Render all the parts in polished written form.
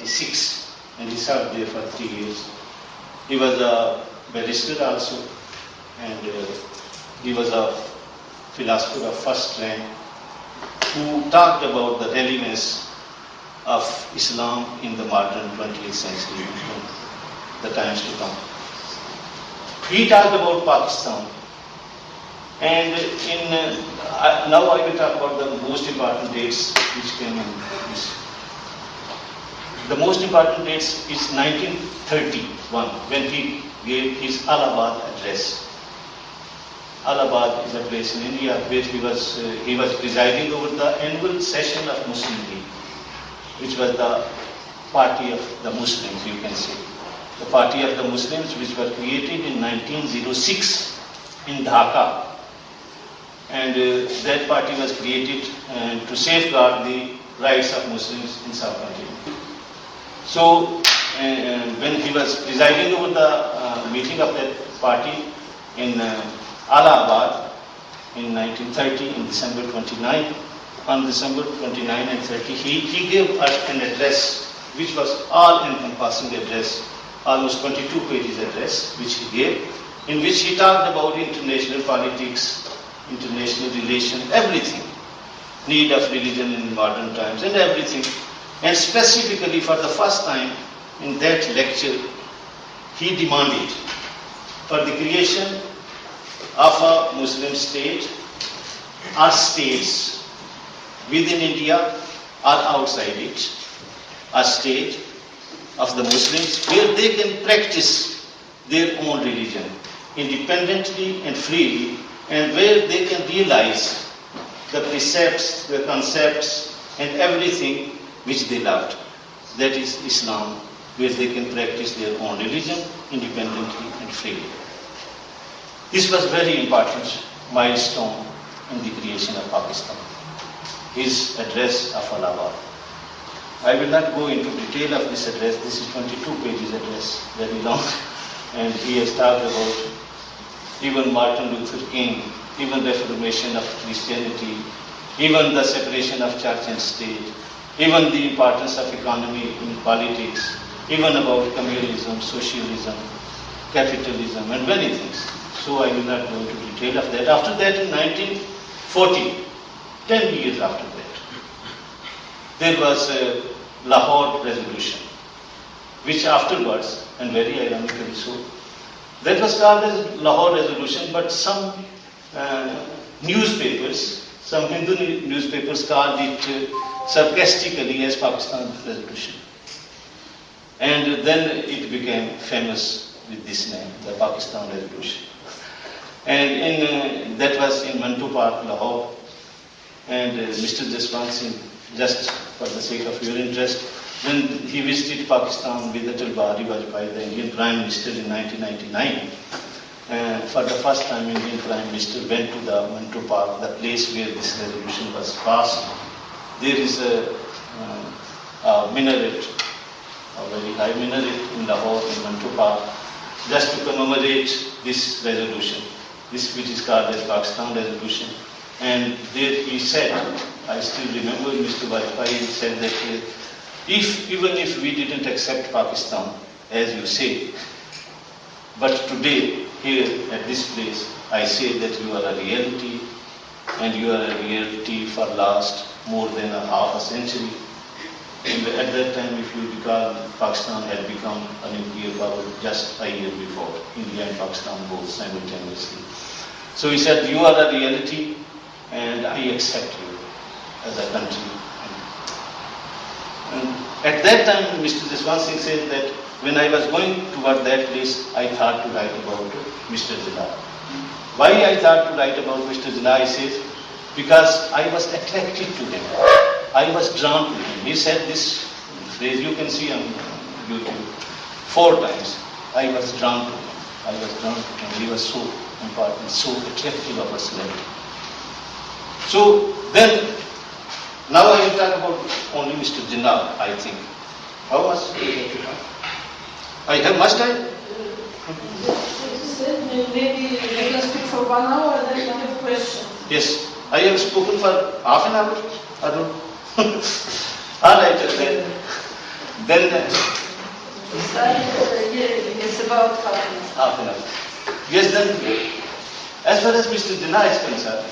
1926, and he served there for 3 years. He was a barrister also, and he was a philosopher of first rank who talked about the relevance of Islam in the modern 20th century, the times to come. He talked about Pakistan, and now I will talk about the most important dates which came in this. The most important dates is 1931, when he gave his Allahabad address. Allahabad is a place in India where he was presiding over the annual session of Muslim League, which was the party of the Muslims, you can say. The party of the Muslims, which were created in 1906 in Dhaka. And that party was created to safeguard the rights of Muslims in South Continent. So, when he was presiding over the meeting of that party in Allahabad in 1930, in December 29, on December 29 and 30, he gave an address which was all-encompassing address, almost 22 pages address, which he gave, in which he talked about international politics, international relations, everything, need of religion in modern times and everything. And specifically for the first time in that lecture, he demanded for the creation of a Muslim state or states within India or outside it, a state of the Muslims where they can practice their own religion independently and freely, and where they can realize the precepts, the concepts and everything which they loved. That is Islam, where they can practice their own religion independently and freely. This was very important milestone in the creation of Pakistan. His address of Allahabad. I will not go into detail of this address. This is 22 pages address, very long. And he has talked about even Martin Luther King, even reformation of Christianity, even the separation of church and state, even the importance of economy in politics, even about communalism, socialism, capitalism, and many things. So I will not go into detail of that. After that, in 1940, 10 years after that, there was a Lahore resolution, which afterwards, and very ironically so, that was called as Lahore resolution, but some newspapers, some Hindu newspapers called it sarcastically as Pakistan resolution. And then it became famous with this name, the Pakistan resolution. And that was in Mantu Park, Lahore. And Mr. Jaswant Singh, just for the sake of your interest, when he visited Pakistan with Atal Bihari Vajpayee, the Indian Prime Minister, in 1999, for the first time Indian Prime Minister went to the Mantu Park, the place where this resolution was passed. There is a minaret, a very high minaret in Lahore, in Mantu Park, just to commemorate this resolution, this which is called as Pakistan resolution. And there he said, I still remember Mr. Vajpayee said that even if we didn't accept Pakistan, as you say, but today, here at this place, I say that you are a reality, and you are a reality for last more than a half a century. And at that time, if you recall, Pakistan had become a nuclear power just a year before, India and Pakistan both simultaneously. So he said, you are a reality, and I accept you as a country. And at that time, Mr. Jaswant Singh said that when I was going toward that place, I thought to write about Mr. Jinnah. Why I thought to write about Mr. Jinnah, he says, because I was attracted to him. I was drawn to him. He said this phrase, you can see on YouTube, 4 times. I was drawn to him. I was drawn to him. He was so important, so attractive a personality. So then, now I will talk about only Mr. Jinnah, I think. How much do you have to talk? I have much time? Maybe you can speak for 1 hour, then you have questions. Yes, I have spoken for half an hour. I don't. All right, Then It's about happiness. half an hour. Yes, then as far as Mr. Jinnah is concerned,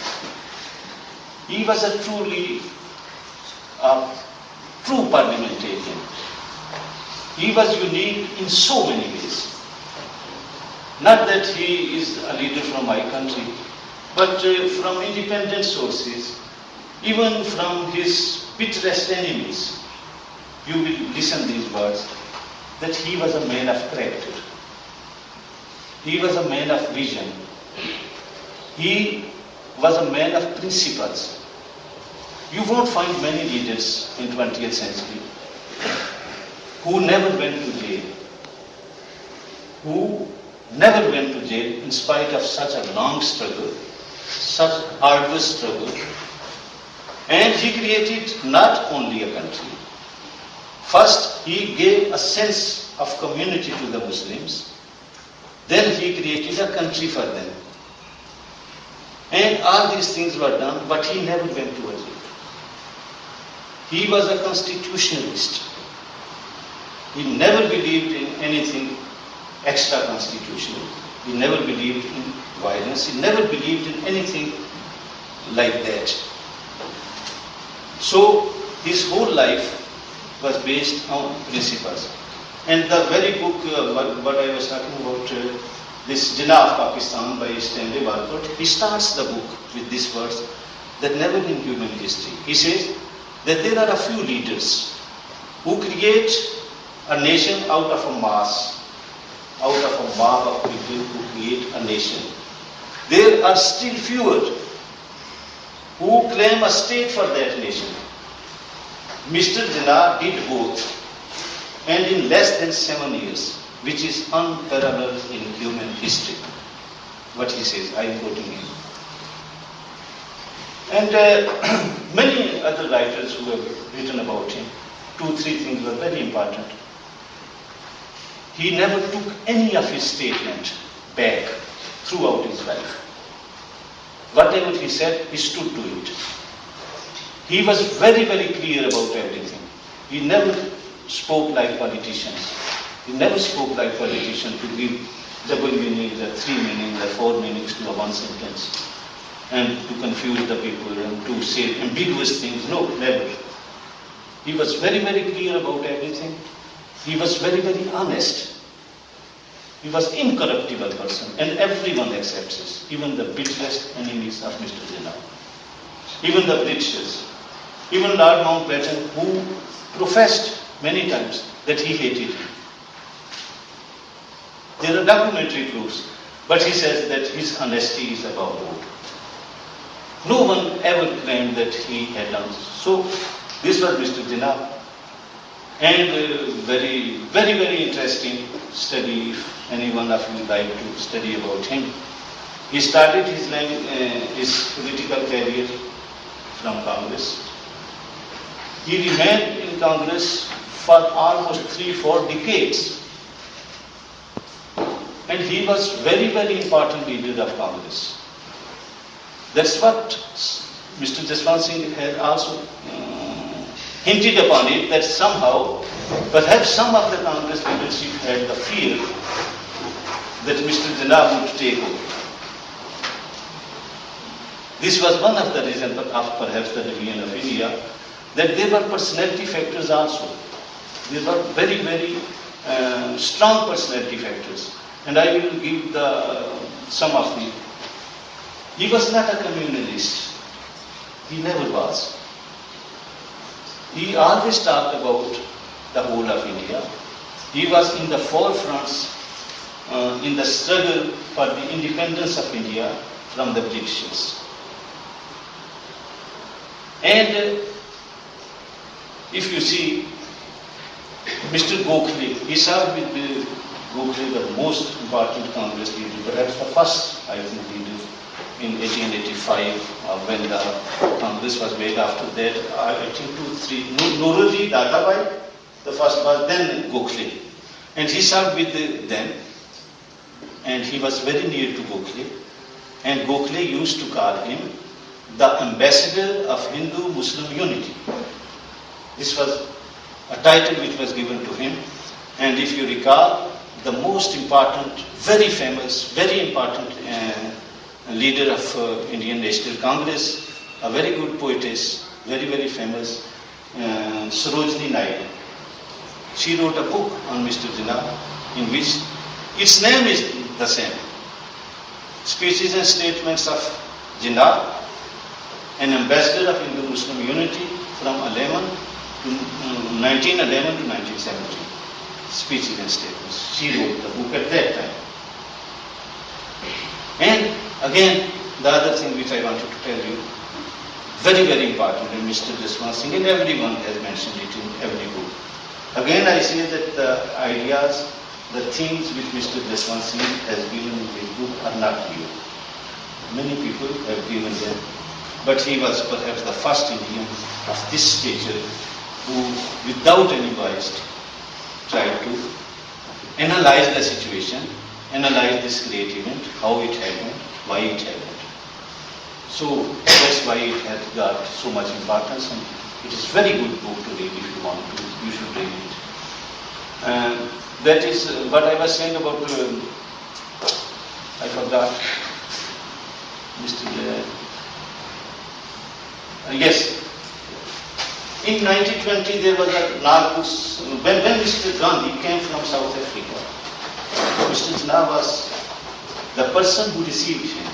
he was a true parliamentarian. He was unique in so many ways. Not that he is a leader from my country, but from independent sources, even from his bitterest enemies, you will listen these words, that he was a man of character. He was a man of vision. He was a man of principles. You won't find many leaders in 20th century who never went to jail, who never went to jail in spite of such a long struggle, such arduous struggle. And he created not only a country. First, he gave a sense of community to the Muslims. Then he created a country for them. And all these things were done, but he never went to a jail. He was a constitutionalist. He never believed in anything extra-constitutional. He never believed in violence. He never believed in anything like that. So his whole life was based on principles. And the very book, what I was talking about, this Jinnah of Pakistan by Stanley Walcott, he starts the book with these words, that never in human history. He says that there are a few leaders who create a nation out of a mass, out of a mob of people who create a nation. There are still fewer who claim a state for that nation. Mr. Jinnah did both, and in less than 7 years, which is unparalleled in human history. What he says, I am quoting him. And many other writers who have written about him, 2-3 things were very important. He never took any of his statement back throughout his life. Whatever he said, he stood to it. He was very, very clear about everything. He never spoke like politicians. He never spoke like politicians to give double meanings, 3 meanings, 4 meanings to a one sentence, and to confuse the people and to say ambiguous things. No, never. He was very, very clear about everything. He was very, very honest. He was incorruptible person, and everyone accepts this, even the bitterest enemies of Mr. Jinnah, even the Britishers, even Lord Mountbatten, who professed many times that he hated him. There are documentary proofs, but he says that his honesty is above all. No one ever claimed that he had done this. So, this was Mr. Jinnah. And very, very, very interesting study, if any one of you like to study about him. He started his political career from Congress. He remained in Congress for almost 3-4 decades. And he was very, very important leader of Congress. That's what Mr. Jaswant Singh has also hinted upon it, that somehow, perhaps some of the Congress leadership had the fear that Mr. Jinnah would take over. This was one of the reasons of perhaps the rebellion of India, that there were personality factors also. There were very, very strong personality factors. And I will give some of them. He was not a communalist. He never was. He always talked about the whole of India. He was in the forefronts in the struggle for the independence of India from the Britishers. And if you see, Mr. Gokhale, he served with Gokhale, the most important Congress leader, perhaps the first, I think, leader in 1885 when the Congress was made. After that, I think 2-3, Nauroji Dadabai, the first was, then Gokhale. And he served with them, and he was very near to Gokhale. And Gokhale used to call him the ambassador of Hindu-Muslim unity. This was a title which was given to And if you recall, the most important, very famous, very important leader of Indian National Congress, a very good poetess, very, very famous, Sarojini Naidu. She wrote a book on Mr. Jinnah in which its name is the same. Speeches and Statements of Jinnah, an ambassador of Hindu-Muslim unity from 1911 to 1917. Speeches and Statements. She wrote the book at that time. And again, the other thing which I wanted to tell you, very, very important, and Mr. Jaswant Singh, and everyone has mentioned it in every book. Again, I say that the ideas, the things which Mr. Jaswant Singh has given in his book are not new. Many people have given them, but he was perhaps the first Indian of this stature who, without any bias, tried to analyze the situation, analyze this great event, how it happened, why it happened. So that's why it has got so much importance, and it is very good book to read. If you want to, you should read it. That is what I was saying about, I forgot, Mr. Yes. In 1920 there was a Narcos, when Mr. Gandhi came from South Africa, Mr. Jinnah was the person who received him.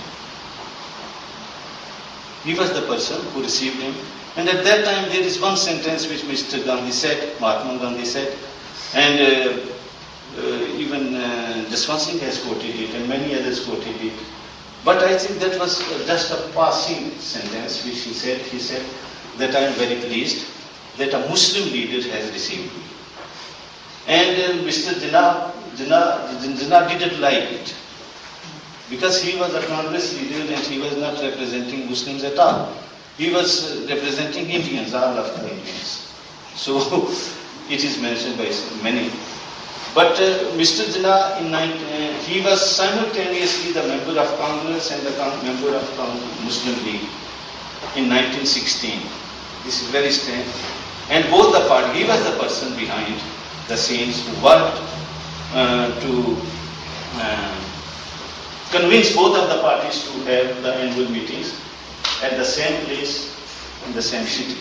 He was the person who received him. And at that time there is one sentence which Mr. Gandhi said, Mahatma Gandhi said, and even Jaswant Singh has quoted it and many others quoted it. But I think that was just a passing sentence which he said. He said that I am very pleased that a Muslim leader has received me. And Mr. Jinnah didn't like it, because he was a Congress leader and he was not representing Muslims at all. He was representing Indians, all of the Indians. So it is mentioned by many. But Mr. Jinnah, he was simultaneously the member of Congress and the member of Muslim League in 1916. This is very strange. And both the parties, he was the person behind the scenes who worked to convince both of the parties to have the annual meetings at the same place, in the same city.